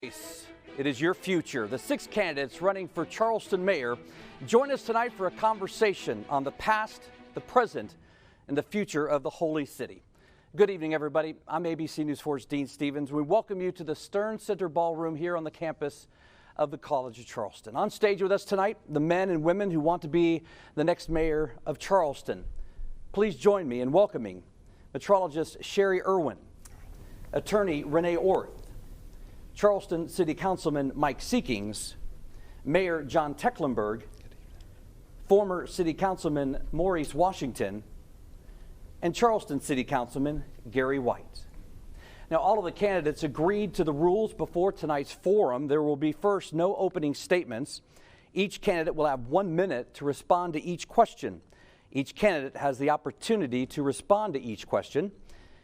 It is your future. The 6 candidates running for Charleston mayor join us tonight for a conversation on the past, the present, and the future of the Holy City. Good evening, everybody. I'm ABC News 4's Dean Stevens. We welcome you to the Stern Center Ballroom here on the campus of the College of Charleston. On stage with us tonight, the men and women who want to be the next mayor of Charleston. Please join me in welcoming metrologist Sherry Irwin, attorney Renee Orth, Charleston City Councilman Mike Seekings, Mayor John Tecklenburg, former City Councilman Maurice Washington, and Charleston City Councilman Gary White. Now, all of the candidates agreed to the rules before tonight's forum. There will be first no opening statements. Each candidate will have 1 minute to respond to each question. Each candidate has the opportunity to respond to each question.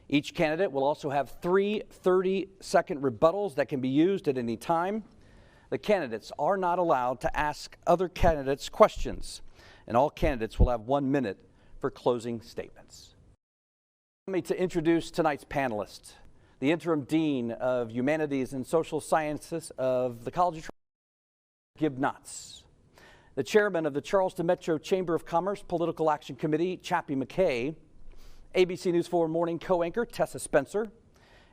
Each candidate will also have 3 30-second rebuttals that can be used at any time. The candidates are not allowed to ask other candidates questions, and all candidates will have 1 minute for closing statements. Allow me to introduce tonight's panelists. The interim dean of Humanities and Social Sciences of the College of Charleston, Gib Knotts. The chairman of the Charleston Metro Chamber of Commerce Political Action Committee, Chappie McKay. ABC News 4 morning co-anchor Tessa Spencer,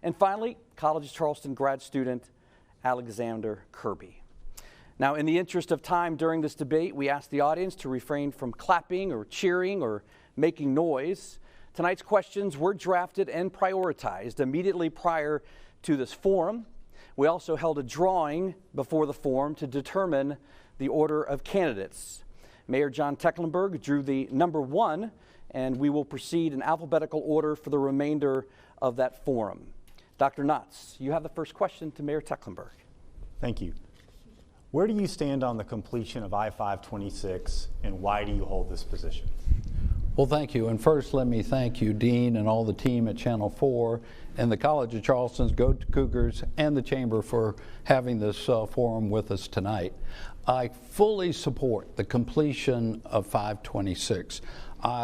and finally, College of Charleston grad student Alexander Kirby. Now, in the interest of time during this debate, we ask the audience to refrain from clapping or cheering or making noise. Tonight's questions were drafted and prioritized immediately prior to this forum. We also held a drawing before the forum to determine the order of candidates. Mayor John Tecklenburg drew the number 1, and we will proceed in alphabetical order for the remainder of that forum. Dr. Knotts, you have the first question to Mayor Tecklenburg. Thank you. Where do you stand on the completion of I-526, and why do you hold this position? Well, thank you. And first, let me thank you, Dean, and all the team at Channel 4 and the College of Charleston's Go Cougars and the Chamber for having this forum with us tonight. I fully support the completion of 526.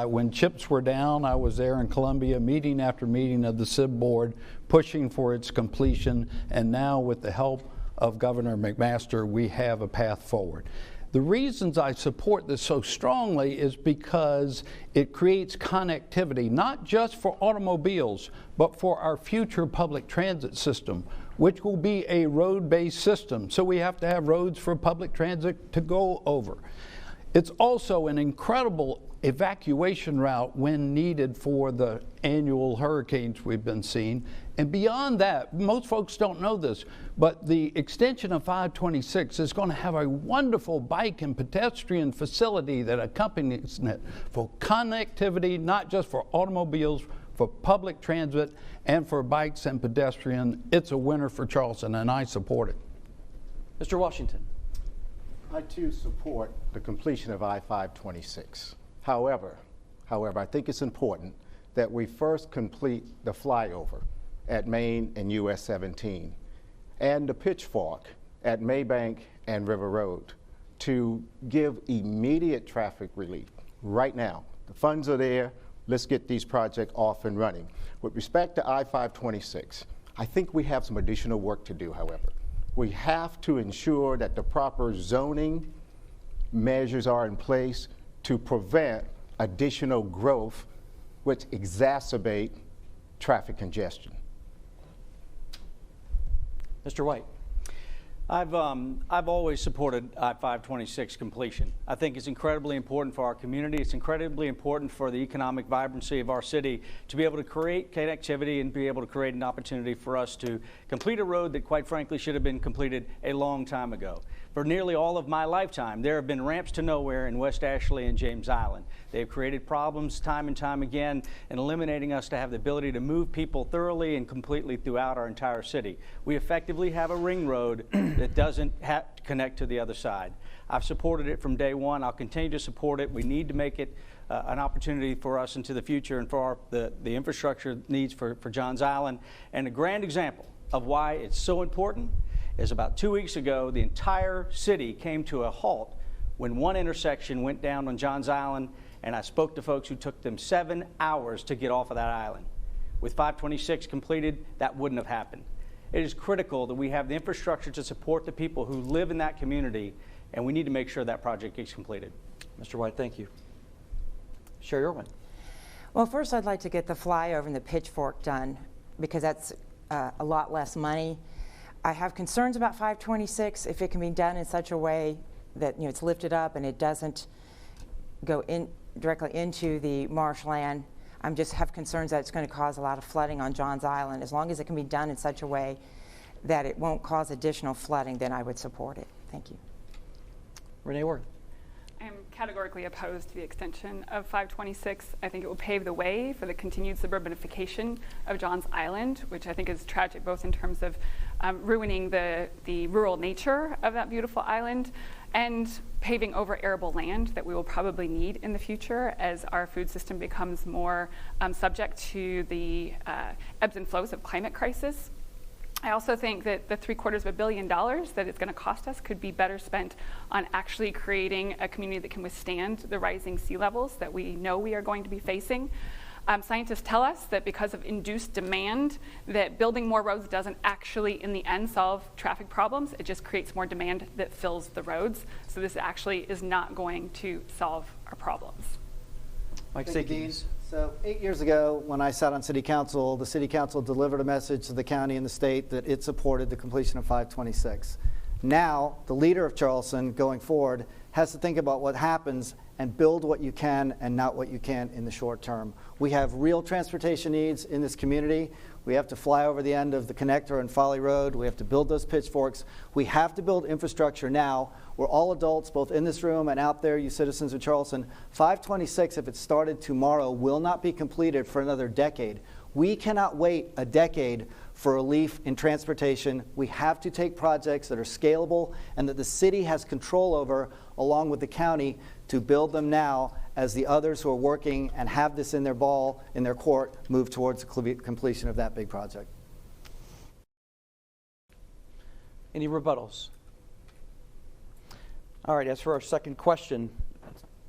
When chips were down, I was there in Columbia, meeting after meeting of the SIB board, pushing for its completion, and now with the help of Governor McMaster, we have a path forward. The reasons I support this so strongly is because it creates connectivity, not just for automobiles, but for our future public transit system, which will be a road-based system. So we have to have roads for public transit to go over. It's also an incredible evacuation route when needed for the annual hurricanes we've been seeing. And beyond that, most folks don't know this, but the extension of 526 is going to have a wonderful bike and pedestrian facility that accompanies it for connectivity, not just for automobiles, for public transit, and for bikes and pedestrian. It's a winner for Charleston, and I support it. Mr. Washington. I too support the completion of I-526. However, I think it's important that we first complete the flyover at Main and US 17 and the pitchfork at Maybank and River Road to give immediate traffic relief right now. The funds are there. Let's get these projects off and running. With respect to I-526, I think we have some additional work to do, however. We have to ensure that the proper zoning measures are in place to prevent additional growth, which exacerbate traffic congestion. Mr. White. I've always supported I-526 completion. I think it's incredibly important for our community. It's incredibly important for the economic vibrancy of our city to be able to create connectivity and be able to create an opportunity for us to complete a road that, quite frankly, should have been completed a long time ago. For nearly all of my lifetime, there have been ramps to nowhere in West Ashley and James Island. They've created problems time and time again in eliminating us to have the ability to move people thoroughly and completely throughout our entire city. We effectively have a ring road that doesn't connect to the other side. I've supported it from day one. I'll continue to support it. We need to make it an opportunity for us into the future and for the infrastructure needs for Johns Island. And a grand example of why it's so important is about 2 weeks ago, the entire city came to a halt when one intersection went down on Johns Island, and I spoke to folks who took them 7 hours to get off of that island. With 526 completed, that wouldn't have happened. It is critical that we have the infrastructure to support the people who live in that community, and we need to make sure that project gets completed. Mr. White, thank you. Sherry Irwin. Well, first I'd like to get the flyover and the pitchfork done because that's a lot less money. I have concerns about 526 if it can be done in such a way that it's lifted up and it doesn't go in directly into the marshland. I just have concerns that it's going to cause a lot of flooding on Johns Island. As long as it can be done in such a way that it won't cause additional flooding, then I would support it. Thank you. Renee Ward. I am categorically opposed to the extension of 526. I think it will pave the way for the continued suburbanification of Johns Island, which I think is tragic both in terms of ruining the rural nature of that beautiful island and paving over arable land that we will probably need in the future as our food system becomes more subject to the ebbs and flows of climate crisis. I also think that the $750 million that it's going to cost us could be better spent on actually creating a community that can withstand the rising sea levels that we know we are going to be facing. Scientists tell us that because of induced demand, that building more roads doesn't actually in the end solve traffic problems. It just creates more demand that fills the roads. So this actually is not going to solve our problems. Mike Thank you, Dean. Sakes. So 8 years ago, when I sat on City Council, the City Council delivered a message to the county and the state that it supported the completion of 526. Now, the leader of Charleston, going forward, has to think about what happens and build what you can and not what you can in the short term. We have real transportation needs in this community. We have to fly over the end of the connector and Folly Road. We have to build those pitchforks. We have to build infrastructure now. We're all adults, both in this room and out there, you citizens of Charleston. 526, if it started tomorrow, will not be completed for another decade. We cannot wait a decade for relief in transportation. We have to take projects that are scalable and that the city has control over, along with the county, to build them now as the others who are working and have this in their court, move towards the completion of that big project. Any rebuttals? All right, as for our second question,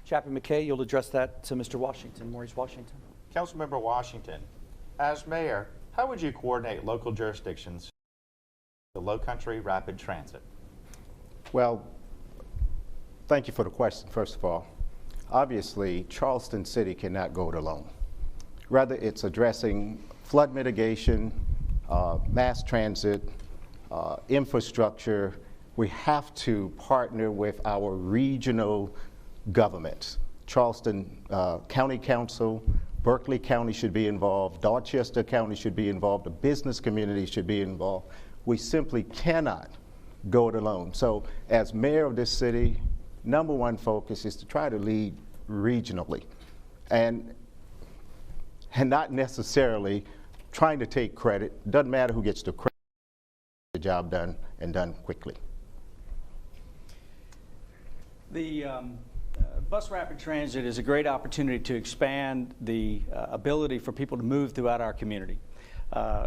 Chaplain McKay, you'll address that to Mr. Washington, Maurice Washington. Councilmember Washington, as mayor, how would you coordinate local jurisdictions the Low Country Rapid Transit? Well, thank you for the question, first of all. Obviously, Charleston City cannot go it alone. Rather, it's addressing flood mitigation, mass transit, infrastructure. We have to partner with our regional governments. Charleston County Council, Berkeley County should be involved, Dorchester County should be involved, the business community should be involved. We simply cannot go it alone. So as mayor of this city, number one focus is to try to lead regionally and not necessarily trying to take credit. Doesn't matter who gets the credit, the job done and done quickly. The bus rapid transit is a great opportunity to expand the ability for people to move throughout our community.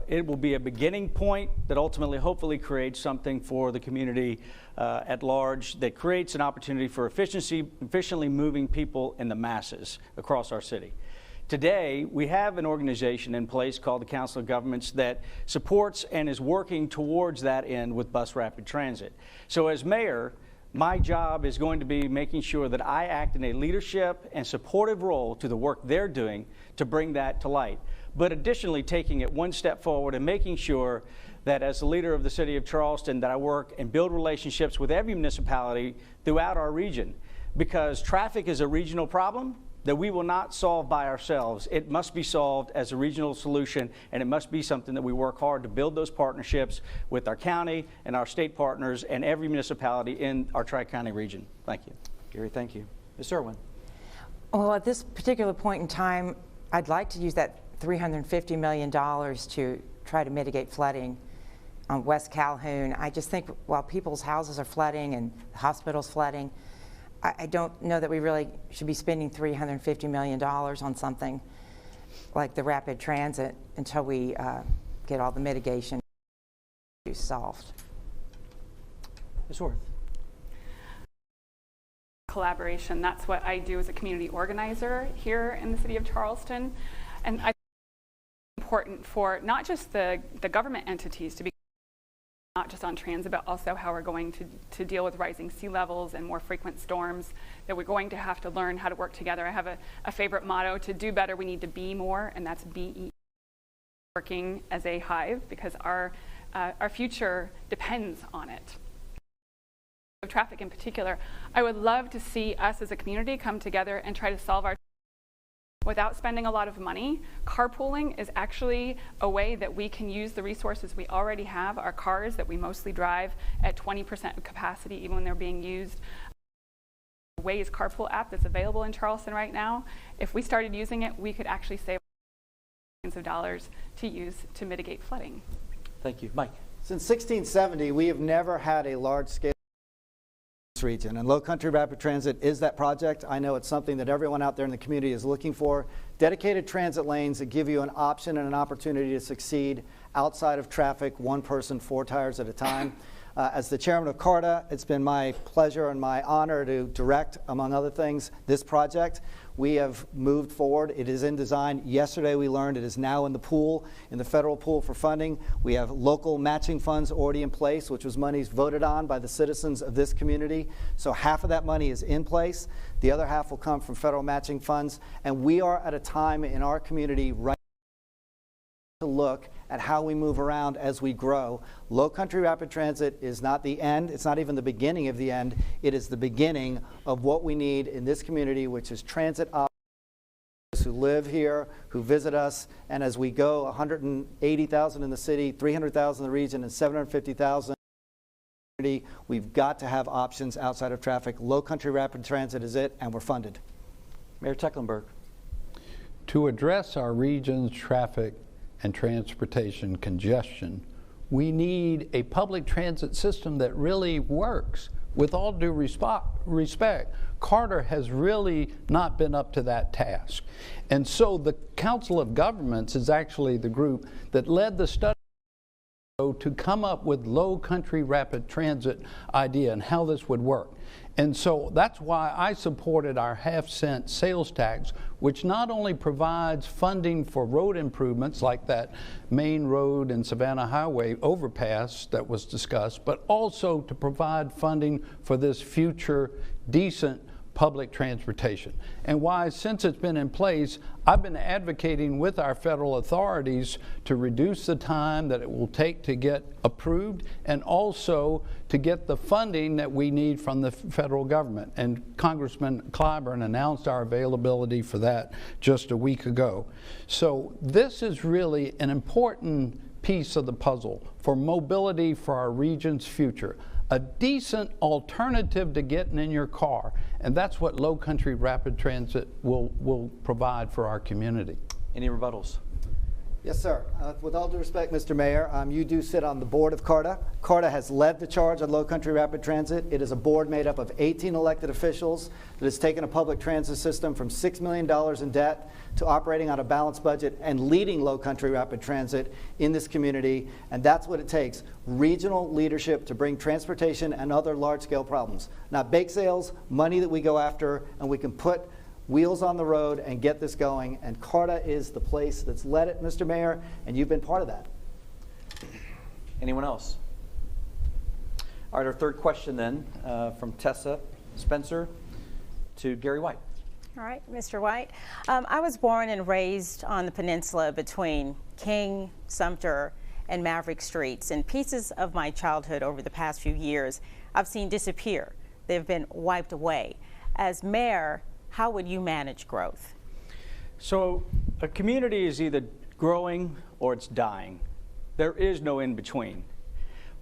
It will be a beginning point that ultimately hopefully creates something for the community at large that creates an opportunity for efficiently moving people in the masses across our city. Today, we have an organization in place called the Council of Governments that supports and is working towards that end with bus rapid transit. So as mayor, my job is going to be making sure that I act in a leadership and supportive role to the work they're doing to bring that to light. But additionally, taking it one step forward and making sure that as the leader of the city of Charleston, that I work and build relationships with every municipality throughout our region. Because traffic is a regional problem that we will not solve by ourselves. It must be solved as a regional solution, and it must be something that we work hard to build those partnerships with our county and our state partners and every municipality in our Tri-County region. Thank you. Gary, thank you. Ms. Irwin. Well, at this particular point in time, I'd like to use that $350 million to try to mitigate flooding on West Calhoun. I just think while people's houses are flooding and hospitals flooding, I don't know that we really should be spending $350 million on something like the rapid transit until we get all the mitigation solved. Ms. Orth. Collaboration, that's what I do as a community organizer here in the city of Charleston. And I think it's important for not just the government entities to be not just on transit, but also how we're going to deal with rising sea levels and more frequent storms, that we're going to have to learn how to work together. I have a favorite motto: to do better, we need to be more, and that's BE, working as a hive, because our future depends on it. Of traffic in particular, I would love to see us as a community come together and try to solve our without spending a lot of money. Carpooling is actually a way that we can use the resources we already have, our cars that we mostly drive at 20% of capacity even when they're being used. The Waze carpool app that's available in Charleston right now, if we started using it, we could actually save millions of dollars to use to mitigate flooding. Thank you. Mike. Since 1670, we have never had a large-scale region, and Low Country Rapid Transit is that project. I know it's something that everyone out there in the community is looking for. Dedicated transit lanes that give you an option and an opportunity to succeed outside of traffic, one person, 4 tires at a time. As the chairman of CARTA, it's been my pleasure and my honor to direct, among other things, this project. We have moved forward. It is in design. Yesterday we learned it is now in the pool, in the federal pool for funding. We have local matching funds already in place, which was monies voted on by the citizens of this community. So half of that money is in place. The other half will come from federal matching funds. And we are at a time in our community right to look at how we move around as we grow. Low Country Rapid Transit is not the end. It's not even the beginning of the end. It is the beginning of what we need in this community, which is transit operators who live here, who visit us, and as we go, 180,000 in the city, 300,000 in the region, and 750,000 in the community. We've got to have options outside of traffic. Low Country Rapid Transit is it, and we're funded. Mayor Tecklenburg. To address our region's traffic and transportation congestion, we need a public transit system that really works. With all due respect, Carter has really not been up to that task. And so the Council of Governments is actually the group that led the study to come up with Low Country Rapid Transit idea and how this would work. And so that's why I supported our half-cent sales tax, which not only provides funding for road improvements like that main road and Savannah Highway overpass that was discussed, but also to provide funding for this future decent public transportation. And why, since it's been in place, I've been advocating with our federal authorities to reduce the time that it will take to get approved and also to get the funding that we need from the federal government. And Congressman Clyburn announced our availability for that just a week ago. So this is really an important piece of the puzzle for mobility for our region's future. A decent alternative to getting in your car, and that's what Low Country Rapid Transit will provide for our community. Any rebuttals? Yes, sir. With all due respect, Mr. Mayor, you do sit on the board of CARTA. CARTA has led the charge on Low Country Rapid Transit. It is a board made up of 18 elected officials that has taken a public transit system from $6 million in debt to operating on a balanced budget and leading Low Country Rapid Transit in this community. And that's what it takes, regional leadership to bring transportation and other large-scale problems. Not bake sales, money that we go after, and we can put wheels on the road and get this going, and CARTA is the place that's led it, Mr. Mayor, and you've been part of that. Anyone else? All right, our third question then from Tessa Spencer to Gary White. All right, Mr. White. I was born and raised on the peninsula between King, Sumter, and Maverick Streets, and pieces of my childhood over the past few years I've seen disappear. They've been wiped away. As mayor, how would you manage growth? So a community is either growing or it's dying. There is no in between.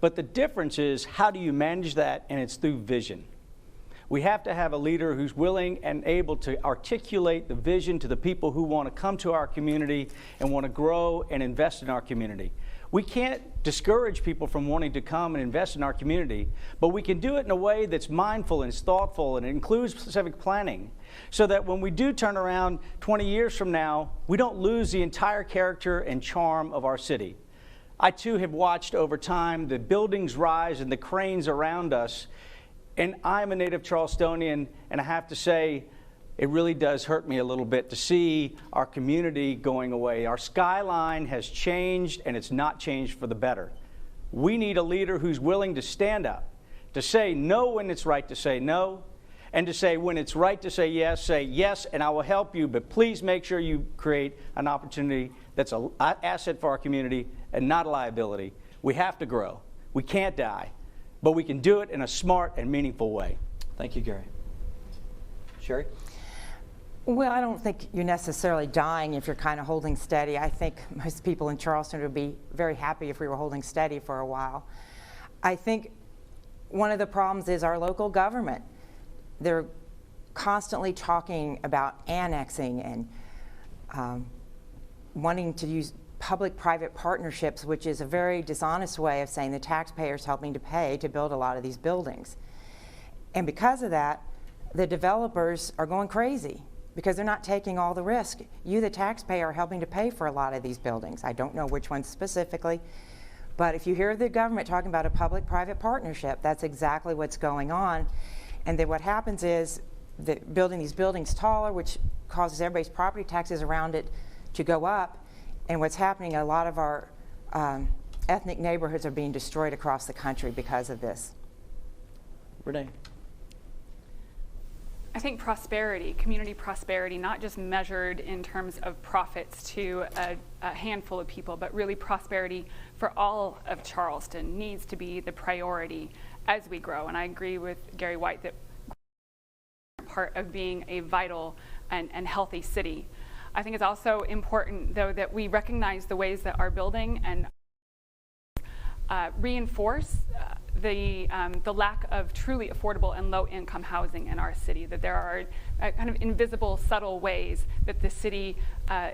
But the difference is, how do you manage that? And it's through vision. We have to have a leader who's willing and able to articulate the vision to the people who want to come to our community and want to grow and invest in our community. We can't discourage people from wanting to come and invest in our community, but we can do it in a way that's mindful and is thoughtful and includes specific planning, so that when we do turn around 20 years from now, we don't lose the entire character and charm of our city. I too have watched over time the buildings rise and the cranes around us, and I'm a native Charlestonian, and I have to say, it really does hurt me a little bit to see our community going away. Our skyline has changed, and it's not changed for the better. We need a leader who's willing to stand up, to say no when it's right to say no, and to say when it's right to say yes, and I will help you, but please make sure you create an opportunity that's an asset for our community and not a liability. We have to grow. We can't die, but we can do it in a smart and meaningful way. Thank you, Gary. Sherry? Well, I don't think you're necessarily dying if you're kind of holding steady. I think most people in Charleston would be very happy if we were holding steady for a while. I think one of the problems is our local government. They're constantly talking about annexing and wanting to use public-private partnerships, which is a very dishonest way of saying the taxpayers helping to pay to build a lot of these buildings. And because of that, the developers are going crazy because they're not taking all the risk. You, the taxpayer, are helping to pay for a lot of these buildings. I don't know which ones specifically, but if you hear the government talking about a public-private partnership, that's exactly what's going on. And then what happens is that building these buildings taller, which causes everybody's property taxes around it to go up. And what's happening, a lot of our ethnic neighborhoods are being destroyed across the country because of this. Renee? I think prosperity, community prosperity, not just measured in terms of profits to a handful of people, but really prosperity for all of Charleston needs to be the priority as we grow. And I agree with Gary White that part of being a vital and healthy city. I think it's also important, though, that we recognize the ways that our building and reinforce the lack of truly affordable and low-income housing in our city, that there are kind of invisible, subtle ways that the city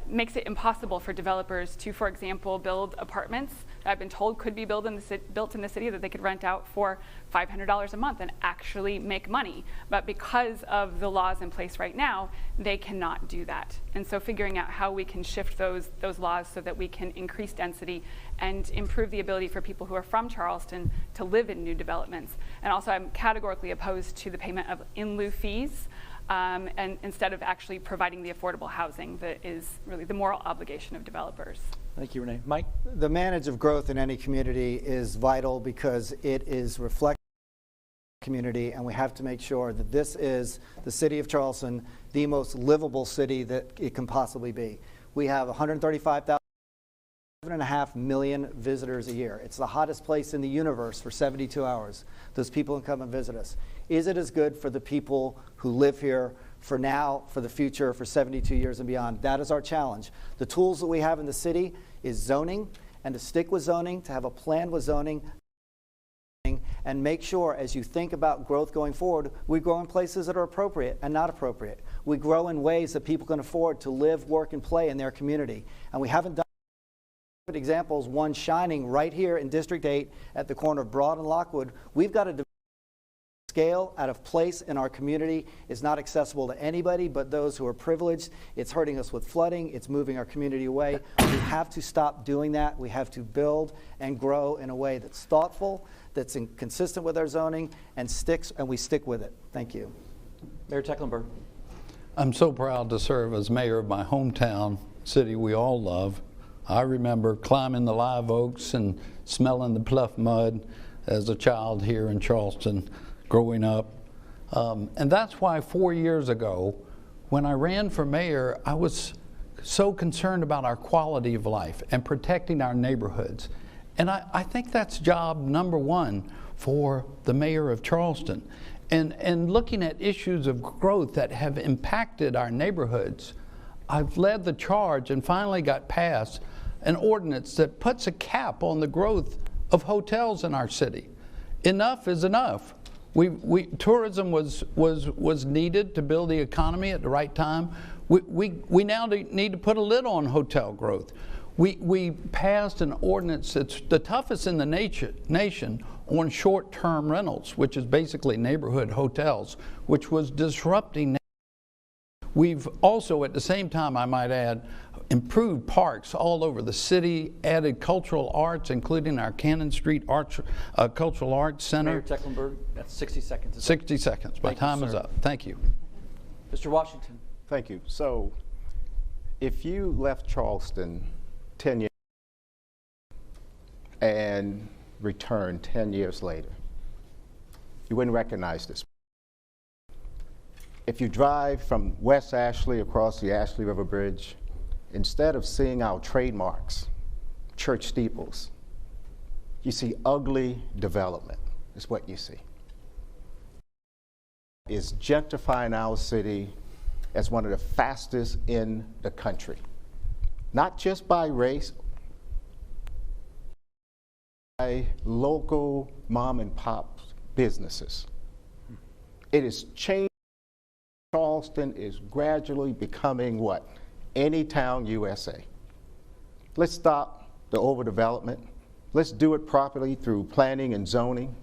makes it impossible for developers to, for example, build apartments that I've been told could be built in the city that they could rent out for $500 a month and actually make money. But because of the laws in place right now, they cannot do that. And so figuring out how we can shift those laws so that we can increase density and improve the ability for people who are from Charleston to live in new developments. And also, I'm categorically opposed to the payment of in lieu fees, and instead of actually providing the affordable housing that is really the moral obligation of developers. Thank you, Renee. Mike? The management of growth in any community is vital because it is reflective of the community, and we have to make sure that this is the city of Charleston, the most livable city that it can possibly be. We have 135,000. 7.5 million visitors a year. It's the hottest place in the universe for 72 hours. Those people can come and visit us. Is it as good for the people who live here for now, for the future, for 72 years and beyond? That is our challenge. The tools that we have in the city is zoning, and to stick with zoning, to have a plan with zoning, and make sure as you think about growth going forward, we grow in places that are appropriate and not appropriate. We grow in ways that people can afford to live, work, and play in their community. And we haven't done examples, one shining right here in District 8 at the corner of Broad and Lockwood. We've got to scale out of place in our community. Is not accessible to anybody but those who are privileged. It's hurting us with flooding. It's moving our community away. We have to stop doing that. We have to build and grow in a way that's thoughtful, that's consistent with our zoning, and we stick with it. Thank you. Mayor Tecklenburg. I'm so proud to serve as mayor of my hometown city we all love. I remember climbing the live oaks and smelling the pluff mud as a child here in Charleston growing up. And that's why 4 years ago, when I ran for mayor, I was so concerned about our quality of life and protecting our neighborhoods. And I think that's job number one for the mayor of Charleston. And looking at issues of growth that have impacted our neighborhoods, I've led the charge and finally got passed an ordinance that puts a cap on the growth of hotels in our city. Enough is enough. Tourism was needed to build the economy at the right time. We now need to put a lid on hotel growth. We passed an ordinance that's the toughest in the nation on short-term rentals, which is basically neighborhood hotels, which was disrupting. We've also, at the same time, I might add, improved parks all over the city, added cultural arts, including our Cannon Street Cultural Arts Center. Mayor Tecklenburg, that's 60 seconds. 60 seconds. My time is up. Thank you. Mr. Washington. Thank you. So if you left Charleston 10 years and returned 10 years later, you wouldn't recognize this. If you drive from West Ashley across the Ashley River Bridge, instead of seeing our trademarks, church steeples, you see ugly development, is what you see. Is gentrifying our city as one of the fastest in the country. Not just by race, by local mom and pop businesses. It is changing. Charleston is gradually becoming what? Any town USA. Let's stop the overdevelopment. Let's do it properly through planning and zoning.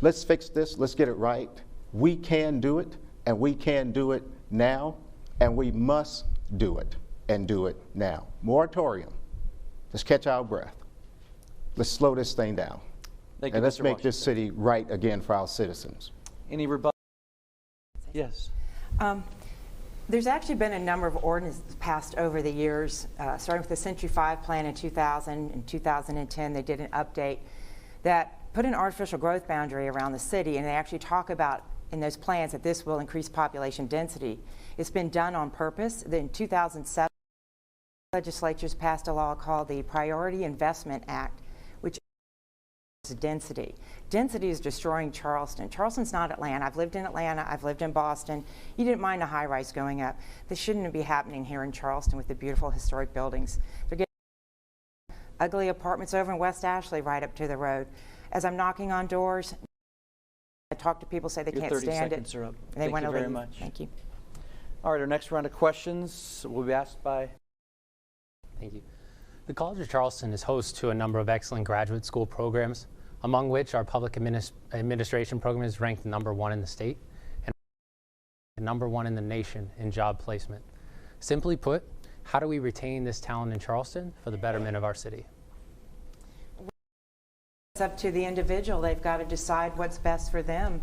Let's fix this, let's get it right. We can do it, and we can do it now, and we must do it, and do it now. Moratorium. Let's catch our breath. Let's slow this thing down. Thank you, and let's Mr. make Washington. this city right again for our citizens. Any rebuttal? Yes. There's actually been a number of ordinances passed over the years, starting with the Century 5 plan in 2000. In 2010, they did an update that put an artificial growth boundary around the city, and they actually talk about in those plans that this will increase population density. It's been done on purpose. Then in 2007, legislatures passed a law called the Priority Investment Act, which is density. Density is destroying Charleston. Charleston's not Atlanta. I've lived in Atlanta. I've lived in Boston. You didn't mind a high-rise going up. This shouldn't be happening here in Charleston with the beautiful historic buildings. They're getting ugly apartments over in West Ashley right up to the road. As I'm knocking on doors, I talk to people, say they Your can't 30 stand seconds it. are up. And they Thank want you to very leave. much. Thank you. All right, our next round of questions will be asked by... Thank you. The College of Charleston is host to a number of excellent graduate school programs, among which our public administration program is ranked #1 in the state and #1 in the nation in job placement. Simply put, how do we retain this talent in Charleston for the betterment of our city? It's up to the individual. They've got to decide what's best for them,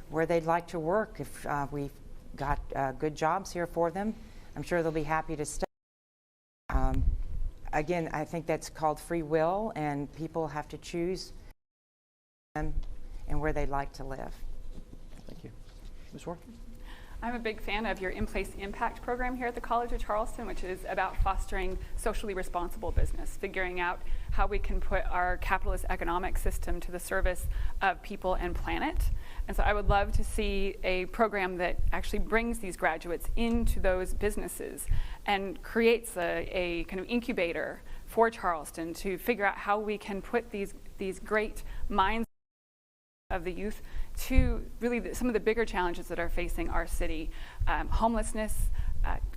where they'd like to work. If we've got good jobs here for them, I'm sure they'll be happy to stay. Again, I think that's called free will, and people have to choose and where they'd like to live. Thank you. Ms. Warren? I'm a big fan of your In-Place Impact program here at the College of Charleston, which is about fostering socially responsible business, figuring out how we can put our capitalist economic system to the service of people and planet. And so I would love to see a program that actually brings these graduates into those businesses and creates a kind of incubator for Charleston to figure out how we can put these great minds of the youth to really some of the bigger challenges that are facing our city. Homelessness,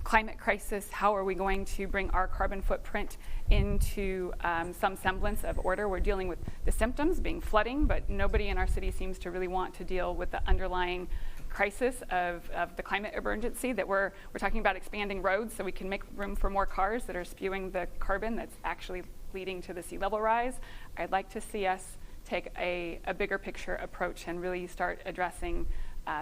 climate crisis, how are we going to bring our carbon footprint into some semblance of order? We're dealing with the symptoms, being flooding, but nobody in our city seems to really want to deal with the underlying crisis of the climate emergency, that we're talking about expanding roads so we can make room for more cars that are spewing the carbon that's actually leading to the sea level rise. I'd like to see us take a bigger picture approach and really start addressing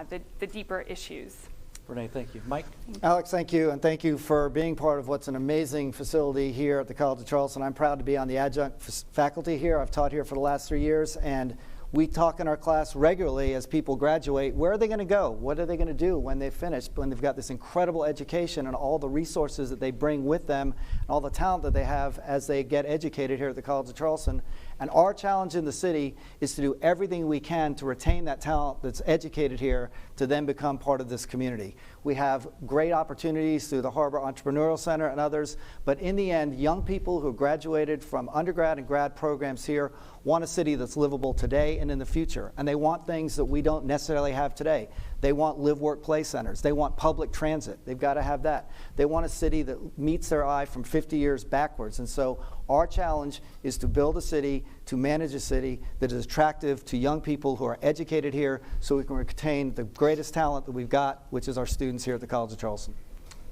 the deeper issues. Renee, thank you. Mike? Alex, thank you, and thank you for being part of what's an amazing facility here at the College of Charleston. I'm proud to be on the adjunct faculty here. I've taught here for the last 3 years, and we talk in our class regularly as people graduate. Where are they going to go? What are they going to do when they finish, when they've got this incredible education and all the resources that they bring with them and all the talent that they have as they get educated here at the College of Charleston? And our challenge in the city is to do everything we can to retain that talent that's educated here to then become part of this community. We have great opportunities through the Harbor Entrepreneurial Center and others, but in the end, young people who graduated from undergrad and grad programs here want a city that's livable today and in the future. And they want things that we don't necessarily have today. They want live-work play centers. They want public transit. They've got to have that. They want a city that meets their eye from 50 years backwards. And so our challenge is to build a city, to manage a city that is attractive to young people who are educated here so we can retain the greatest talent that we've got, which is our students here at the College of Charleston.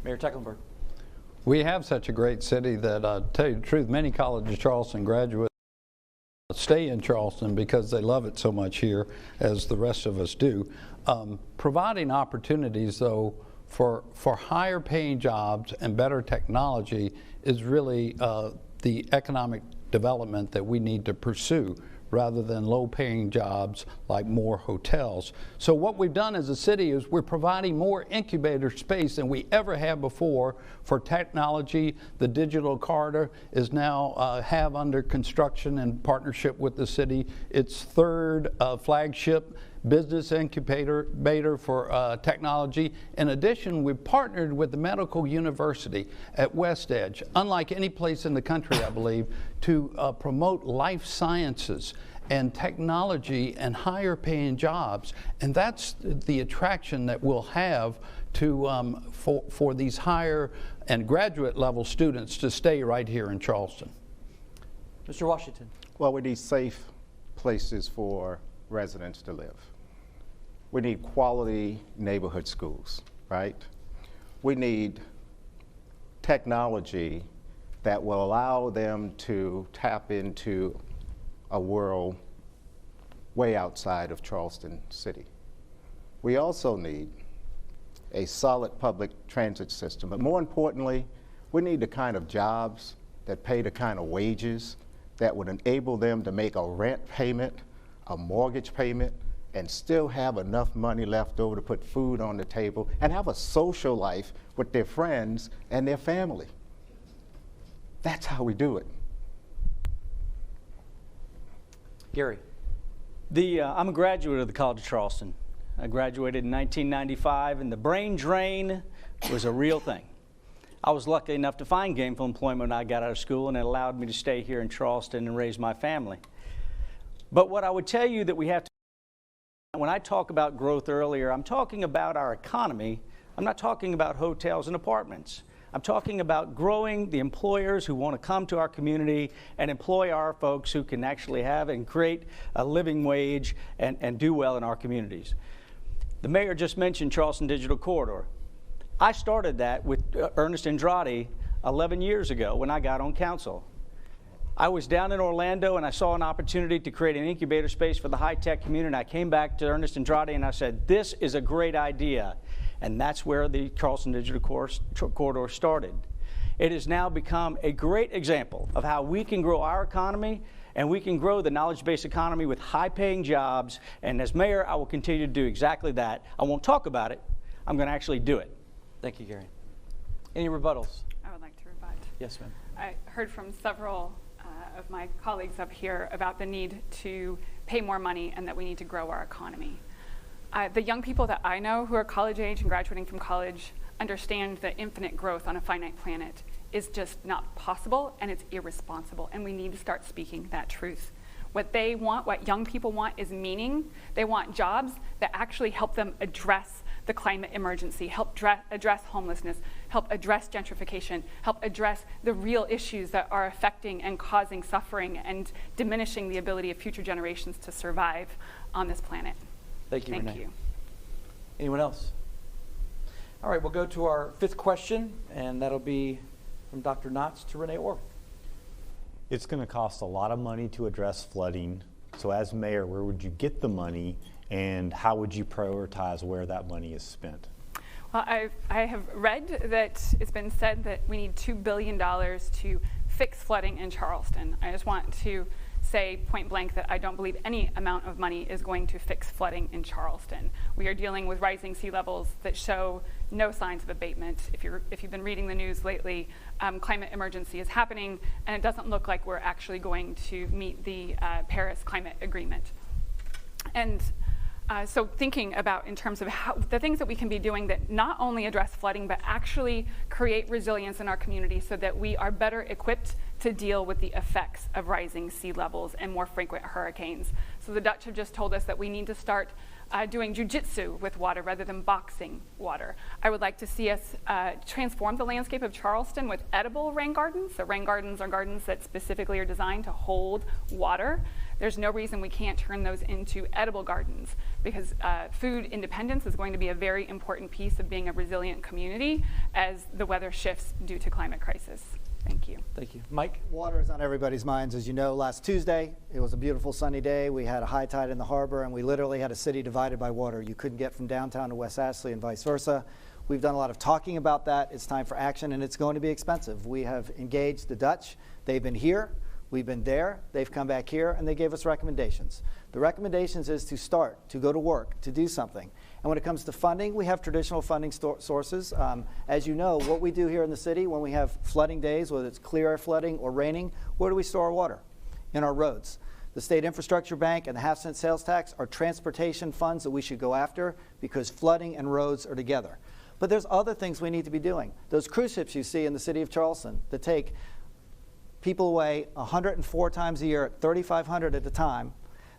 Mayor Tecklenburg. We have such a great city that, to tell you the truth, many College of Charleston graduates stay in Charleston because they love it so much here, as the rest of us do. Providing opportunities, though, for higher paying jobs and better technology is really the economic development that we need to pursue, rather than low-paying jobs like more hotels. So what we've done as a city is we're providing more incubator space than we ever have before for technology. The digital corridor is now have under construction in partnership with the city its third flagship business incubator for technology. In addition, we've partnered with the Medical University at West Edge, unlike any place in the country, I believe, to promote life sciences and technology and higher paying jobs. And that's the attraction that we'll have to for these higher and graduate level students to stay right here in Charleston. Mr. Washington. Well, we need safe places for residents to live. We need quality neighborhood schools, right? We need technology that will allow them to tap into a world way outside of Charleston City. We also need a solid public transit system, but more importantly, we need the kind of jobs that pay the kind of wages that would enable them to make a rent payment, a mortgage payment, and still have enough money left over to put food on the table and have a social life with their friends and their family. That's how we do it. Gary. I'm a graduate of the College of Charleston. I graduated in 1995, and the brain drain was a real thing. I was lucky enough to find gainful employment when I got out of school, and it allowed me to stay here in Charleston and raise my family. But what I would tell you that we have to, when I talk about growth earlier, I'm talking about our economy. I'm not talking about hotels and apartments. I'm talking about growing the employers who want to come to our community and employ our folks who can actually have and create a living wage and do well in our communities. The mayor just mentioned Charleston Digital Corridor. I started that with Ernest Andrade 11 years ago when I got on council. I was down in Orlando and I saw an opportunity to create an incubator space for the high-tech community. I came back to Ernest Andrade and I said, this is a great idea. And that's where the Charleston Digital Corridor started. It has now become a great example of how we can grow our economy, and we can grow the knowledge-based economy with high-paying jobs. And as mayor, I will continue to do exactly that. I won't talk about it. I'm going to actually do it. Thank you, Gary. Any rebuttals? I would like to rebut. Yes, ma'am. I heard from several of my colleagues up here about the need to pay more money and that we need to grow our economy. The young people that I know who are college age and graduating from college understand that infinite growth on a finite planet is just not possible, and it's irresponsible, and we need to start speaking that truth. What they want, what young people want, is meaning. They want jobs that actually help them address the climate emergency, help address homelessness, help address gentrification, help address the real issues that are affecting and causing suffering and diminishing the ability of future generations to survive on this planet. Thank you, Renee. Thank you. Anyone else? All right, we'll go to our fifth question, and that'll be from Dr. Knotts to Renee Orr. It's going to cost a lot of money to address flooding. So as mayor, where would you get the money, and how would you prioritize where that money is spent? Well, I have read that it's been said that we need $2 billion to fix flooding in Charleston. I just want to say point blank that I don't believe any amount of money is going to fix flooding in Charleston. We are dealing with rising sea levels that show no signs of abatement. If you've been reading the news lately, climate emergency is happening, and it doesn't look like we're actually going to meet the Paris Climate Agreement. And so thinking about in terms of how the things that we can be doing that not only address flooding, but actually create resilience in our community so that we are better equipped to deal with the effects of rising sea levels and more frequent hurricanes. So the Dutch have just told us that we need to start doing jujitsu with water rather than boxing water. I would like to see us transform the landscape of Charleston with edible rain gardens. So rain gardens are gardens that specifically are designed to hold water. There's no reason we can't turn those into edible gardens, because food independence is going to be a very important piece of being a resilient community as the weather shifts due to climate crisis. Thank you. Thank you. Mike? Water is on everybody's minds. As you know, last Tuesday, it was a beautiful sunny day. We had a high tide in the harbor, and we literally had a city divided by water. You couldn't get from downtown to West Ashley and vice versa. We've done a lot of talking about that. It's time for action, and it's going to be expensive. We have engaged the Dutch. They've been here. We've been there, they've come back here, and they gave us recommendations. The recommendations is to start, to go to work, to do something. And when it comes to funding, we have traditional funding sources. As you know, what we do here in the city when we have flooding days, whether it's clear air flooding or raining, where do we store our water? In our roads. The State Infrastructure Bank and the half-cent sales tax are transportation funds that we should go after because flooding and roads are together. But there's other things we need to be doing. Those cruise ships you see in the city of Charleston that take people away 104 times a year at $3,500 at a time,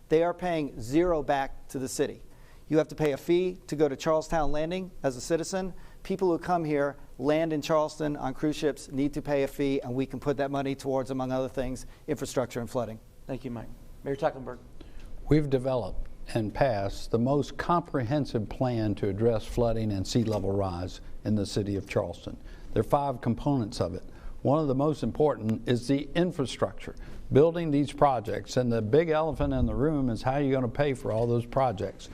they are paying zero back to the city. You have to pay a fee to go to Charlestown Landing as a citizen. People who come here, land in Charleston on cruise ships, need to pay a fee, and we can put that money towards, among other things, infrastructure and flooding. Thank you, Mike. Mayor Tecklenburg. We've developed and passed the most comprehensive plan to address flooding and sea level rise in the city of Charleston. There are 5 components of it. One of the most important is the infrastructure, building these projects. And the big elephant in the room is how you're going to pay for all those projects.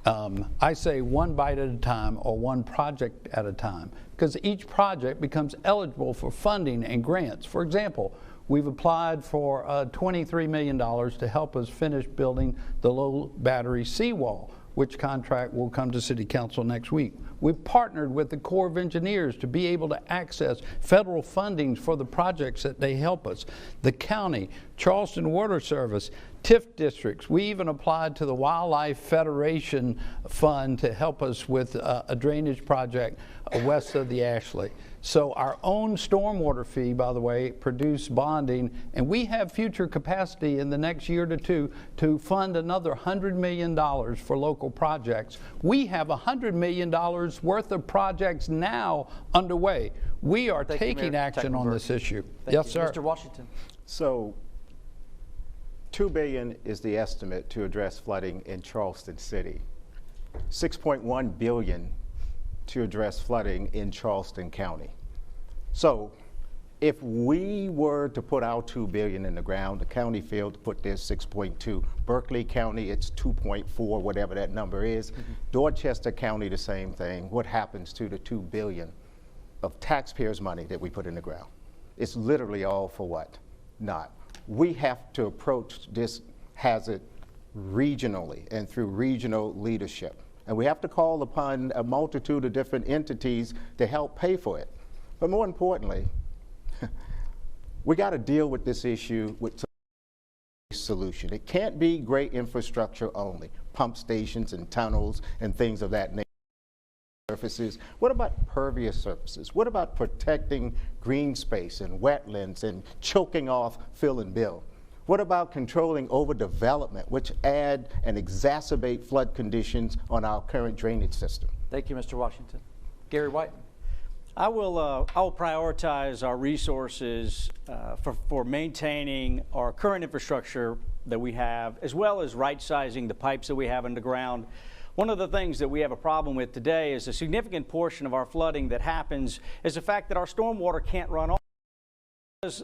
I say one bite at a time or one project at a time, because each project becomes eligible for funding and grants. For example, we've applied for $23 million to help us finish building the low battery seawall, which contract will come to City Council next week. We've partnered with the Corps of Engineers to be able to access federal fundings for the projects that they help us. The county, Charleston Water Service, TIF districts. We even applied to the Wildlife Federation Fund to help us with a drainage project west of the Ashley. So our own stormwater fee, by the way, produced bonding, and we have future capacity in the next year to 2 to fund another $100 million for local projects. We have $100 million worth of projects now underway. We are taking action on this issue. Yes, sir. Mr. Washington. So, $2 billion is the estimate to address flooding in Charleston City. $6.1 billion to address flooding in Charleston County. So if we were to put our $2 billion in the ground, the county failed to put their 6.2. Berkeley County, it's 2.4, whatever that number is. Dorchester County, the same thing. What happens to the $2 billion of taxpayers' money that we put in the ground? It's literally all for what? Not. We have to approach this hazard regionally and through regional leadership. And we have to call upon a multitude of different entities to help pay for it. But more importantly, we got to deal with this issue with a solution. It can't be great infrastructure only, pump stations and tunnels and things of that nature. Surfaces. What about pervious surfaces? What about protecting green space and wetlands and choking off fill and build? What about controlling overdevelopment, which add and exacerbate flood conditions on our current drainage system? Thank you, Mr. Washington. Gary White. I will prioritize our resources for maintaining our current infrastructure that we have, as well as right-sizing the pipes that we have underground. One of the things that we have a problem with today is a significant portion of our flooding that happens is the fact that our stormwater can't run off.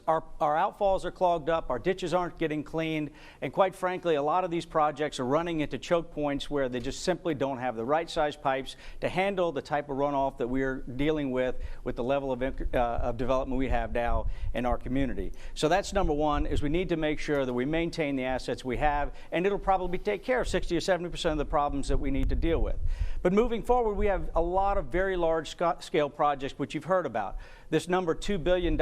Our outfalls are clogged up, our ditches aren't getting cleaned, and quite frankly, a lot of these projects are running into choke points where they just simply don't have the right size pipes to handle the type of runoff that we're dealing with the level of development we have now in our community. So that's number one, is we need to make sure that we maintain the assets we have, and it'll probably take care of 60 or 70% of the problems that we need to deal with. But moving forward, we have a lot of very large scale projects which you've heard about. This number, $2 billion,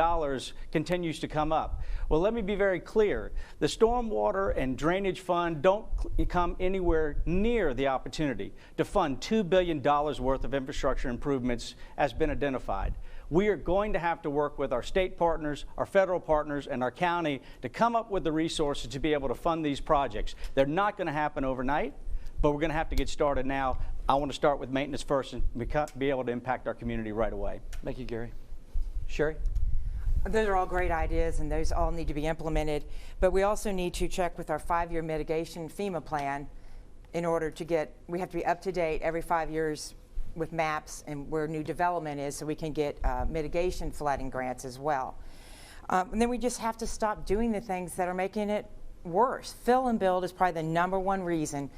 continues to come up. Well, let me be very clear. The Stormwater and Drainage Fund don't come anywhere near the opportunity to fund $2 billion worth of infrastructure improvements as been identified. We are going to have to work with our state partners, our federal partners, and our county to come up with the resources to be able to fund these projects. They're not going to happen overnight, but we're going to have to get started now. I want to start with maintenance first and be able to impact our community right away. Thank you, Gary. Sherry? Those are all great ideas, and those all need to be implemented. But we also need to check with our 5-year mitigation FEMA plan in order to get, we have to be up to date every 5 years with maps and where new development is, so we can get mitigation flooding grants as well. And then we just have to stop doing the things that are making it worse. Fill and build is probably the #1 reason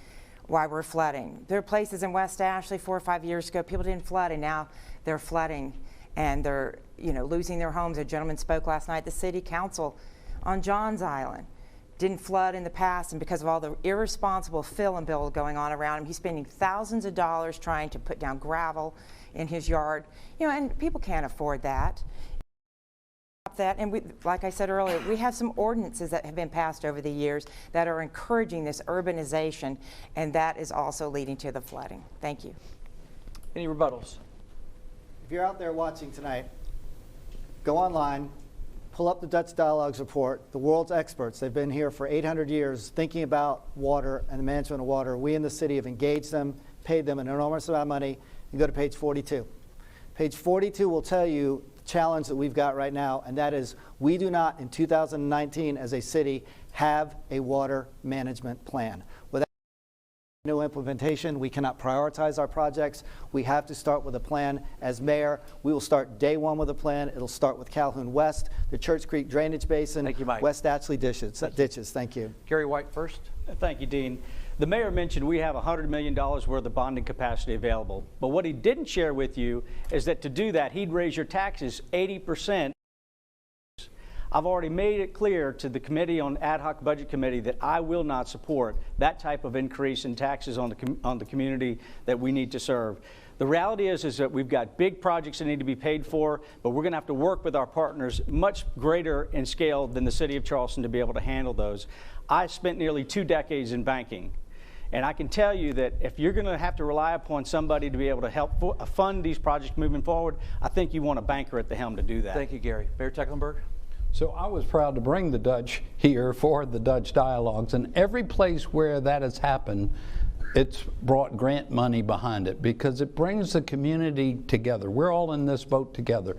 why we're flooding. There are places in West Ashley 4 or 5 years ago, people didn't flood, and now they're flooding and they're losing their homes. A gentleman spoke last night at the city council on Johns Island. Didn't flood in the past, and because of all the irresponsible fill and build going on around him, he's spending thousands of dollars trying to put down gravel in his yard. You know, and people can't afford that. And we, like I said earlier, we have some ordinances that have been passed over the years that are encouraging this urbanization, and that is also leading to the flooding. Thank you. Any rebuttals? If you're out there watching tonight, go online, pull up the Dutch Dialogues report, the world's experts. They've been here for 800 years thinking about water and the management of water. We in the city have engaged them, paid them an enormous amount of money, and go to page 42. Page 42 will tell you challenge that we've got right now, and that is we do not in 2019 as a city have a water management plan. Without no implementation, we cannot prioritize our projects. We have to start with a plan. As mayor, we will start day one with a plan. It'll start with Calhoun West, the Church Creek Drainage Basin, Thank you, Mike. West Atchley ditches. Thank you. Gary White first. Thank you, Dean. The mayor mentioned we have $100 million worth of bonding capacity available. But what he didn't share with you is that to do that, he'd raise your taxes 80%. I've already made it clear to the committee on ad hoc budget committee that I will not support that type of increase in taxes on the community that we need to serve. The reality is that we've got big projects that need to be paid for, but we're going to have to work with our partners much greater in scale than the city of Charleston to be able to handle those. I spent nearly 2 decades in banking. And I can tell you that if you're going to have to rely upon somebody to be able to help fund these projects moving forward, I think you want a banker at the helm to do that. Thank you, Gary. Mayor Tecklenburg. So I was proud to bring the Dutch here for the Dutch Dialogues, and every place where that has happened, it's brought grant money behind it because it brings the community together. We're all in this boat together.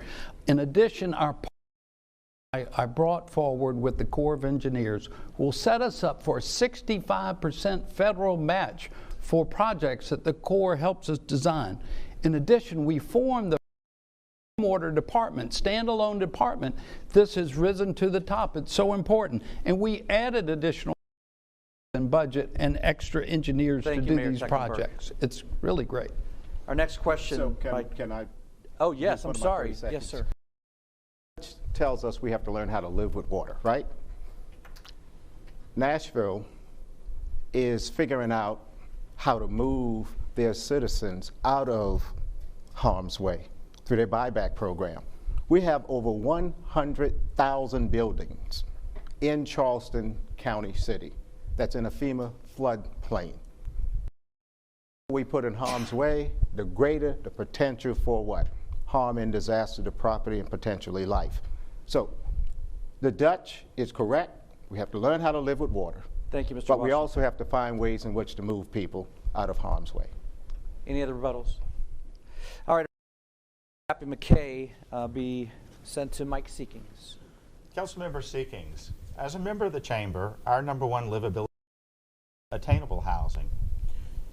In addition, I brought forward with the Corps of Engineers will set us up for a 65% federal match for projects that the Corps helps us design. In addition, we formed the Water Department, standalone department. This has risen to the top. It's so important. And we added additional budget and extra engineers to do these projects. It's really great. Our next question. So can I? Oh, yes, I'm sorry. Yes, sir. Tells us we have to learn how to live with water, right? Nashville is figuring out how to move their citizens out of harm's way through their buyback program. We have over 100,000 buildings in Charleston County City that's in a FEMA flood plain. We put in harm's way, the greater the potential for what? Harm and disaster to property and potentially life. So the Dutch is correct. We have to learn how to live with water. Thank you, Mr. But Washington. we also have to find ways in which to move people out of harm's way. Any other rebuttals? All right. Happy McKay be sent to Mike Seekings. Councilmember Seekings, as a member of the chamber, our #1 livability attainable housing.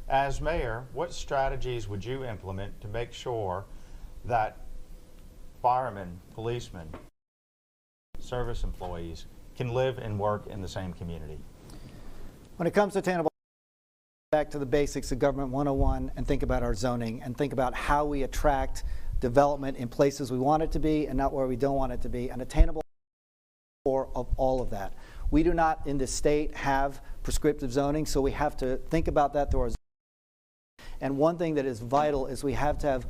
As mayor, what strategies would you implement to make sure that firemen, policemen, service employees can live and work in the same community? When it comes to attainable, back to the basics of Government 101 and think about our zoning and think about how we attract development in places we want it to be and not where we don't want it to be, and attainable of all of that. We do not in this state have prescriptive zoning, so we have to think about that through our zoning. And one thing that is vital is we have to have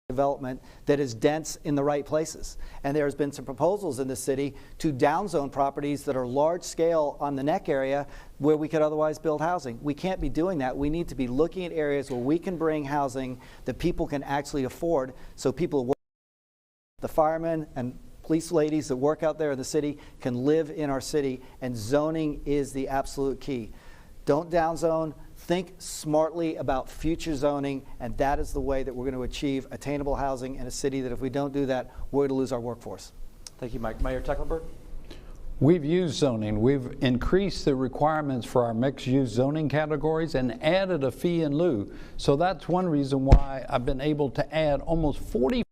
development that is dense in the right places. And there's been some proposals in the city to downzone properties that are large scale on the neck area where we could otherwise build housing. We can't be doing that. We need to be looking at areas where we can bring housing that people can actually afford, so people, the firemen and police ladies that work out there in the city, can live in our city, and zoning is the absolute key. Don't downzone. Think smartly about future zoning, and that is the way that we're going to achieve attainable housing in a city that if we don't do that, we're going to lose our workforce. Thank you, Mike. Mayor Tecklenburg. We've used zoning. We've increased the requirements for our mixed-use zoning categories and added a fee in lieu. So that's one reason why I've been able to add almost $40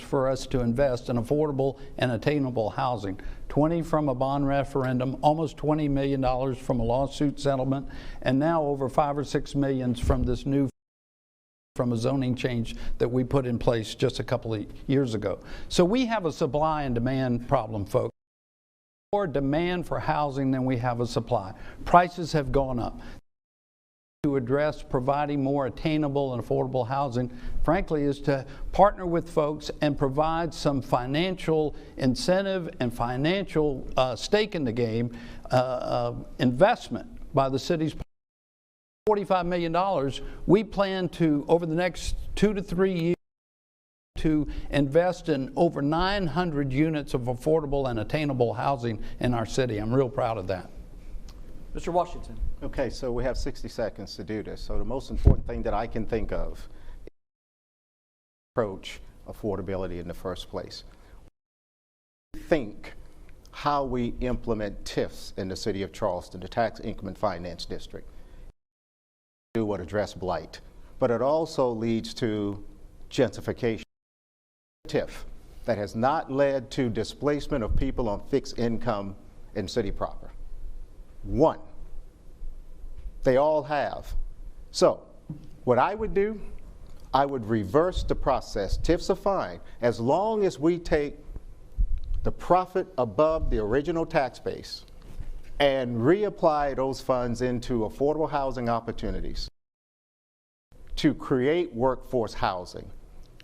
for us to invest in affordable and attainable housing. 20 from a bond referendum, almost $20 million from a lawsuit settlement, and now over 5 or 6 million from this new from a zoning change that we put in place just a couple of years ago. So we have a supply and demand problem, folks. More demand for housing than we have a supply. Prices have gone up. To address providing more attainable and affordable housing, frankly, is to partner with folks and provide some financial incentive and financial stake in the game, investment by the city's $45 million. We plan to, over the next 2 to 3 years, to invest in over 900 units of affordable and attainable housing in our city. I'm real proud of that. Mr. Washington. Okay, so we have 60 seconds to do this. So the most important thing that I can think of is approach affordability in the first place. Think how we implement TIFs in the city of Charleston, the Tax Increment Finance District. Do what address blight, but it also leads to gentrification. TIF that has not led to displacement of people on fixed income in city proper. One. They all have. So what I would do, I would reverse the process. TIFs are fine as long as we take the profit above the original tax base and reapply those funds into affordable housing opportunities to create workforce housing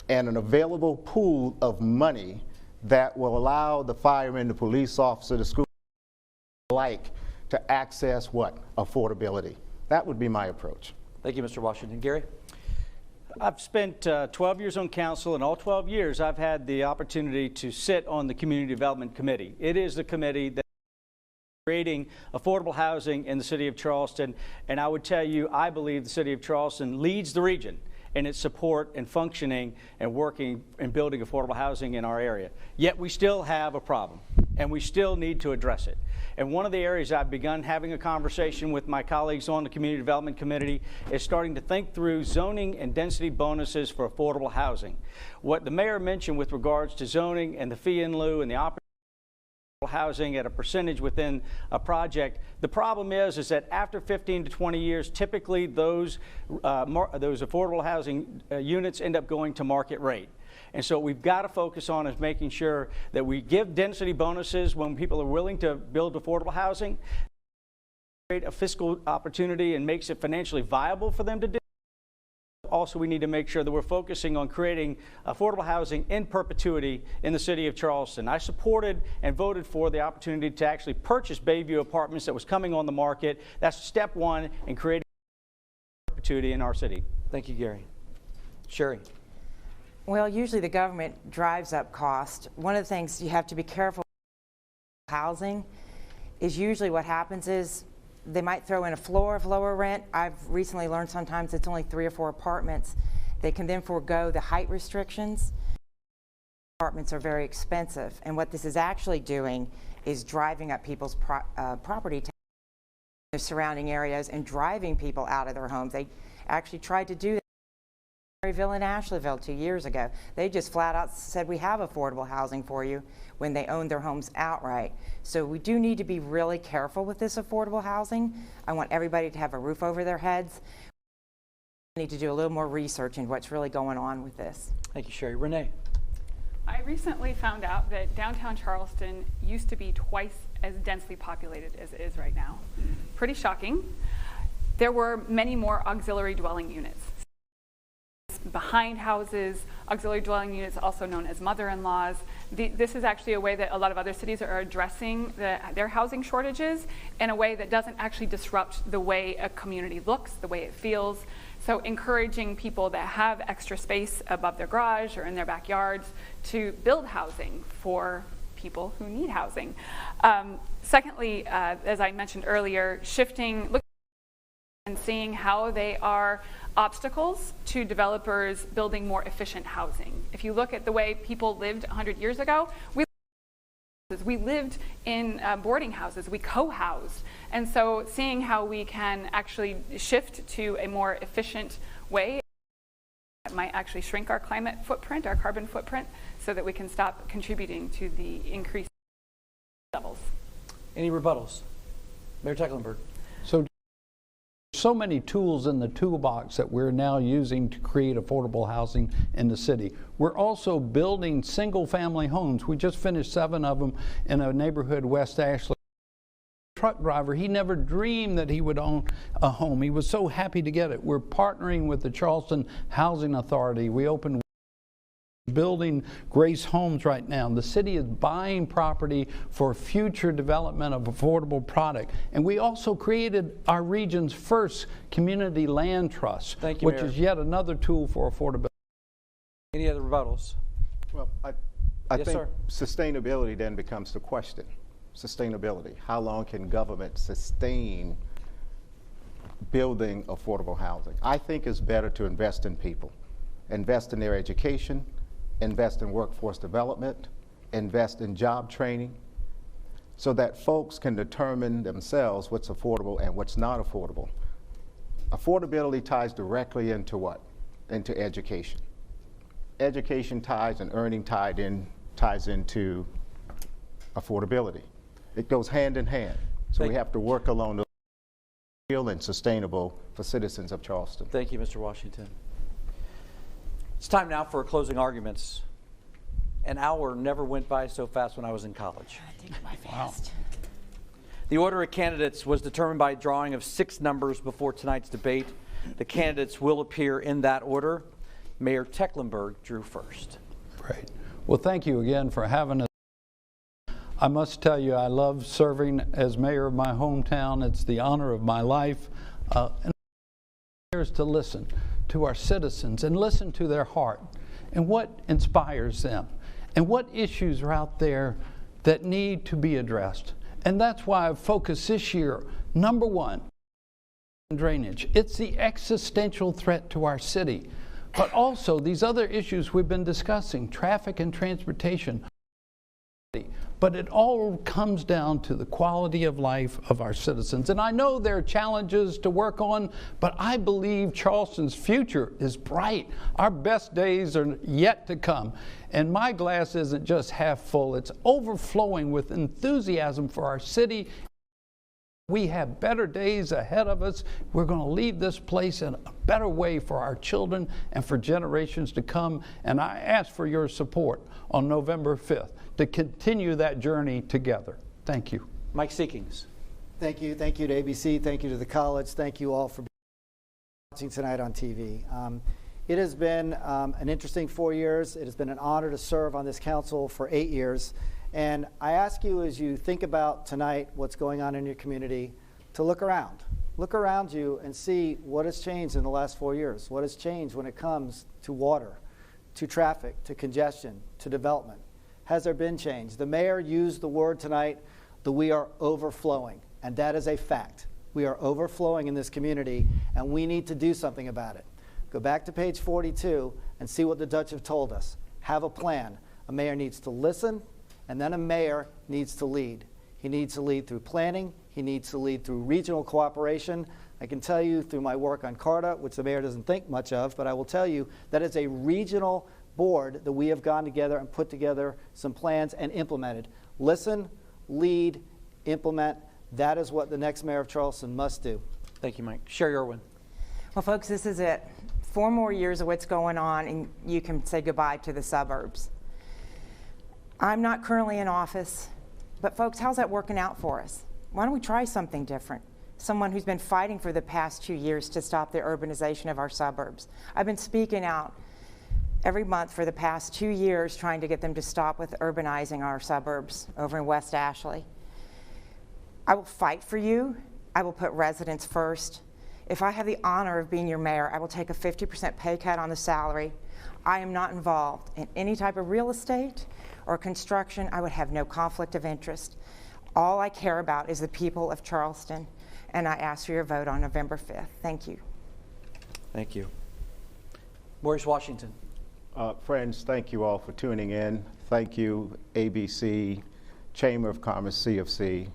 and an available pool of money that will allow the firemen, the police officer, the school alike to access what? Affordability. That would be my approach. Thank you, Mr. Washington. Gary? I've spent 12 years on council, and all 12 years I've had the opportunity to sit on the Community Development Committee. It is the committee that is creating affordable housing in the city of Charleston, and I would tell you, I believe the city of Charleston leads the region in its support and functioning and working and building affordable housing in our area. Yet we still have a problem, and we still need to address it. And one of the areas I've begun having a conversation with my colleagues on the Community Development Committee is starting to think through zoning and density bonuses for affordable housing. What the mayor mentioned with regards to zoning and the fee in lieu and the opportunity for housing at a percentage within a project, the problem is that after 15 to 20 years, typically those affordable housing units end up going to market rate. And so what we've got to focus on is making sure that we give density bonuses when people are willing to build affordable housing, create a fiscal opportunity and makes it financially viable for them to do. Also, we need to make sure that we're focusing on creating affordable housing in perpetuity in the city of Charleston. I supported and voted for the opportunity to actually purchase Bayview Apartments that was coming on the market. That's step one in creating perpetuity in our city. Thank you, Gary. Sherry? Well, usually the government drives up cost. One of the things you have to be careful with housing is usually what happens is they might throw in a floor of lower rent. I've recently learned sometimes it's only 3 or 4 apartments. They can then forego the height restrictions. Apartments are very expensive, and what this is actually doing is driving up people's property taxes in the surrounding areas and driving people out of their homes. They actually tried to do that in Asheville 2 years ago. They just flat out said, we have affordable housing for you, when they owned their homes outright. So we do need to be really careful with this affordable housing. I want everybody to have a roof over their heads. We need to do a little more research into what's really going on with this. Thank you, Sherry. Renee? I recently found out that downtown Charleston used to be twice as densely populated as it is right now. Pretty shocking. There were many more auxiliary dwelling units. Behind houses, auxiliary dwelling units, also known as mother-in-laws. This is actually a way that a lot of other cities are addressing their housing shortages in a way that doesn't actually disrupt the way a community looks, the way it feels. So encouraging people that have extra space above their garage or in their backyards to build housing for people who need housing. Secondly, as I mentioned earlier, looking and seeing how they are obstacles to developers building more efficient housing. If you look at the way people lived 100 years ago, we lived in boarding houses, we co-housed. And so seeing how we can actually shift to a more efficient way that might actually shrink our climate footprint, our carbon footprint, so that we can stop contributing to the increased levels. Any rebuttals? Mayor Tecklenburg. So So many tools in the toolbox that we're now using to create affordable housing in the city. We're also building single-family homes. We just finished 7 of them in a neighborhood, West Ashley. Truck driver, he never dreamed that he would own a home. He was so happy to get it. We're partnering with the Charleston Housing Authority. We opened building Grace Homes right now. The city is buying property for future development of affordable product. And we also created our region's first community land trust, Thank you, which Mayor. is yet another tool for affordability. Any other rebuttals? Well, I Yes, think sir. sustainability then becomes the question. Sustainability. How long can government sustain building affordable housing? I think it's better to invest in people, invest in their education, invest in workforce development, invest in job training, so that folks can determine themselves what's affordable and what's not affordable. Affordability ties directly into what? Into education. Education ties and earning ties into affordability. It goes hand in hand. So we have to work along the real and sustainable for citizens of Charleston. Thank you, Mr. Washington. It's time now for closing arguments. An hour never went by so fast when I was in college. Wow. The order of candidates was determined by a drawing of 6 numbers before tonight's debate. The candidates will appear in that order. Mayor Tecklenburg drew first. Great. Well, thank you again for having us. I must tell you, I love serving as mayor of my hometown. It's the honor of my life. And is to listen to our citizens and listen to their heart and what inspires them and what issues are out there that need to be addressed. And that's why I've focused this year, number 1, drainage. It's the existential threat to our city, but also these other issues we've been discussing, traffic and transportation. But it all comes down to the quality of life of our citizens. And I know there are challenges to work on, but I believe Charleston's future is bright. Our best days are yet to come. And my glass isn't just half full, it's overflowing with enthusiasm for our city. We have better days ahead of us. We're going to leave this place in a better way for our children and for generations to come. And I ask for your support on November 5th to continue that journey together. Thank you. Mike Seekings. Thank you. Thank you to ABC. Thank you to the college. Thank you all for watching tonight on TV. It has been an interesting 4 years. It has been an honor to serve on this council for 8 years. And I ask you, as you think about tonight what's going on in your community, to look around. Look around you and see what has changed in the last 4 years. What has changed when it comes to water, to traffic, to congestion, to development. Has there been change? The mayor used the word tonight that we are overflowing, and that is a fact. We are overflowing in this community, and we need to do something about it. Go back to page 42 and see what the Dutch have told us. Have a plan. A mayor needs to listen, and then a mayor needs to lead. He needs to lead through planning. He needs to lead through regional cooperation. I can tell you through my work on CARTA, which the mayor doesn't think much of, but I will tell you that it's a regional board that we have gone together and put together some plans and implemented. Listen, lead, implement. That is what the next mayor of Charleston must do. Thank you, Mike. Sherry Irwin. Well, folks, this is it. 4 more years of what's going on, and you can say goodbye to the suburbs. I'm not currently in office, but folks, how's that working out for us? Why don't we try something different? Someone who's been fighting for the past 2 years to stop the urbanization of our suburbs. I've been speaking out every month for the past 2 years trying to get them to stop with urbanizing our suburbs over in West Ashley. I will fight for you. I will put residents first. If I have the honor of being your mayor, I will take a 50% pay cut on the salary. I am not involved in any type of real estate or construction. I would have no conflict of interest. All I care about is the people of Charleston, and I ask for your vote on November 5th. Thank you. Thank you. Maurice Washington. Friends, thank you all for tuning in. Thank you, ABC, Chamber of Commerce, CFC.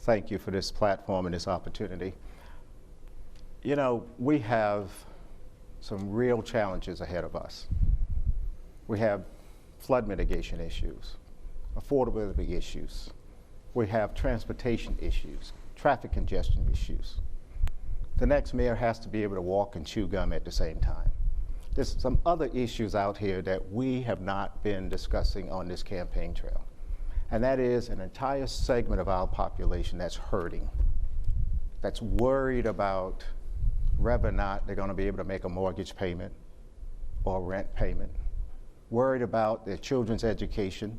Thank you for this platform and this opportunity. You know, we have some real challenges ahead of us. We have flood mitigation issues, affordability issues. We have transportation issues, traffic congestion issues. the next mayor has to be able to walk and chew gum at the same time. There's some other issues out here that we have not been discussing on this campaign trail. And that is an entire segment of our population that's hurting, that's worried about whether or not they're going to be able to make a mortgage payment or rent payment, worried about their children's education,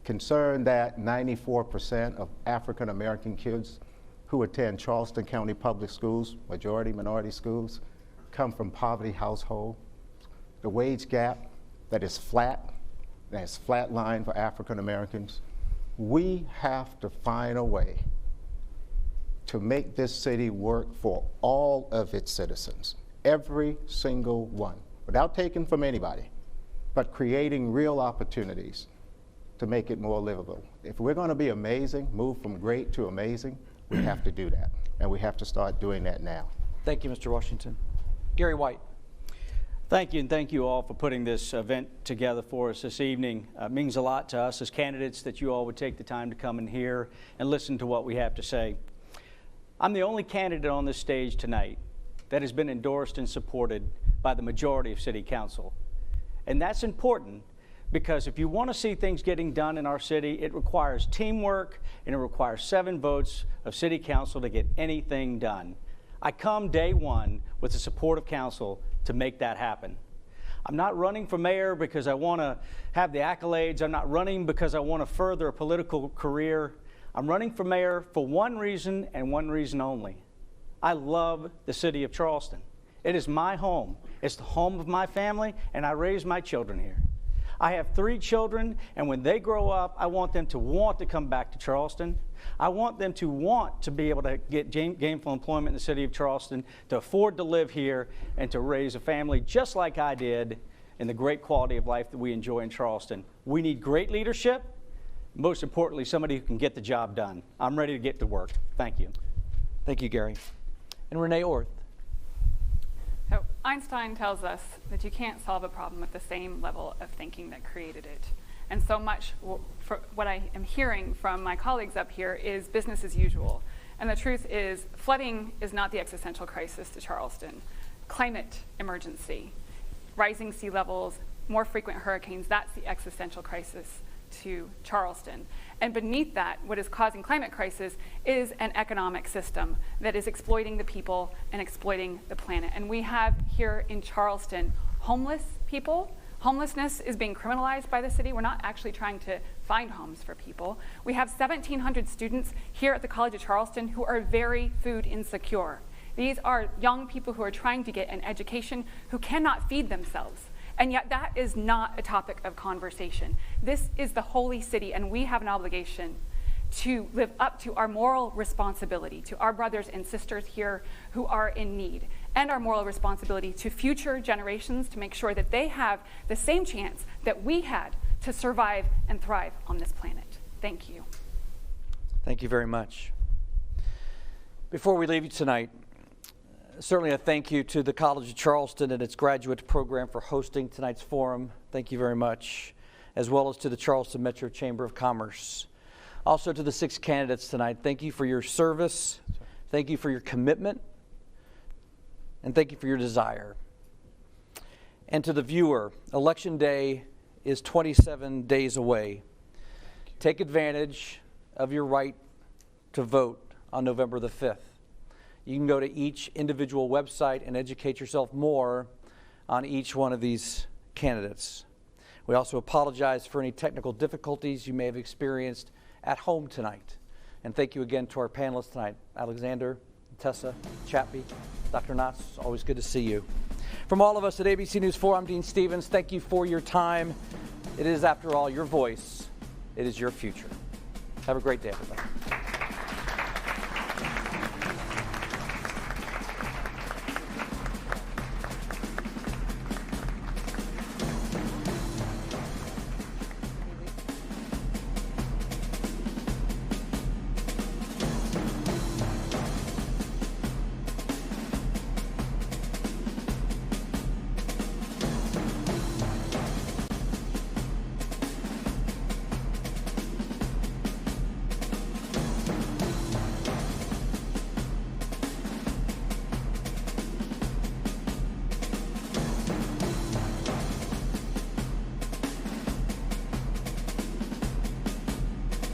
concerned that 94% of African American kids who attend Charleston County Public Schools, majority minority schools, come from poverty households. The wage gap that is flat, that's flat line for African Americans. We have to find a way to make this city work for all of its citizens, every single one, without taking from anybody, but creating real opportunities to make it more livable. If we're going to be amazing, move from great to amazing, we have to do that, and we have to start doing that now. Thank you, Mr. Washington. Gary White. Thank you, and thank you all for putting this event together for us this evening. It means a lot to us as candidates that you all would take the time to come in here and listen to what we have to say. I'm the only candidate on this stage tonight that has been endorsed and supported by the majority of City Council. And that's important because if you want to see things getting done in our city, it requires teamwork and it requires 7 votes of City Council to get anything done. I come day one with the support of Council to make that happen. I'm not running for mayor because I want to have the accolades. I'm not running because I want to further a political career. I'm running for mayor for one reason and one reason only. I love the city of Charleston. It is my home. It's the home of my family, and I raise my children here. I have 3 children, and when they grow up, I want them to want to come back to Charleston. I want them to want to be able to get gainful employment in the city of Charleston, to afford to live here, and to raise a family just like I did in the great quality of life that we enjoy in Charleston. We need great leadership, most importantly, somebody who can get the job done. I'm ready to get to work. Thank you. Thank you, Gary. And Renee Orth. So Einstein tells us that you can't solve a problem with the same level of thinking that created it. And so much for what I am hearing from my colleagues up here is business as usual. And the truth is, flooding is not the existential crisis to Charleston. Climate emergency, rising sea levels, more frequent hurricanes, that's the existential crisis to Charleston. And beneath that, what is causing climate crisis is an economic system that is exploiting the people and exploiting the planet. And we have here in Charleston homeless people. Homelessness is being criminalized by the city. We're not actually trying to find homes for people. We have 1,700 students here at the College of Charleston who are very food insecure. These are young people who are trying to get an education who cannot feed themselves. And yet that is not a topic of conversation. This is the holy city, and we have an obligation to live up to our moral responsibility to our brothers and sisters here who are in need, and our moral responsibility to future generations to make sure that they have the same chance that we had to survive and thrive on this planet. Thank you. Thank you very much. Before we leave you tonight, certainly a thank you to the College of Charleston and its graduate program for hosting tonight's forum. Thank you very much, as well as to the Charleston Metro Chamber of Commerce. Also to the 6 candidates tonight, thank you for your service, thank you for your commitment, and thank you for your desire. And to the viewer, Election Day is 27 days away. Take advantage of your right to vote on November the 5th. You can go to each individual website and educate yourself more on each one of these candidates. We also apologize for any technical difficulties you may have experienced at home tonight. And thank you again to our panelists tonight, Alexander, Tessa, Chappie, Dr. Knotts, always good to see you. From all of us at ABC News 4, I'm Dean Stevens. Thank you for your time. It is, after all, your voice. It is your future. Have a great day, everybody.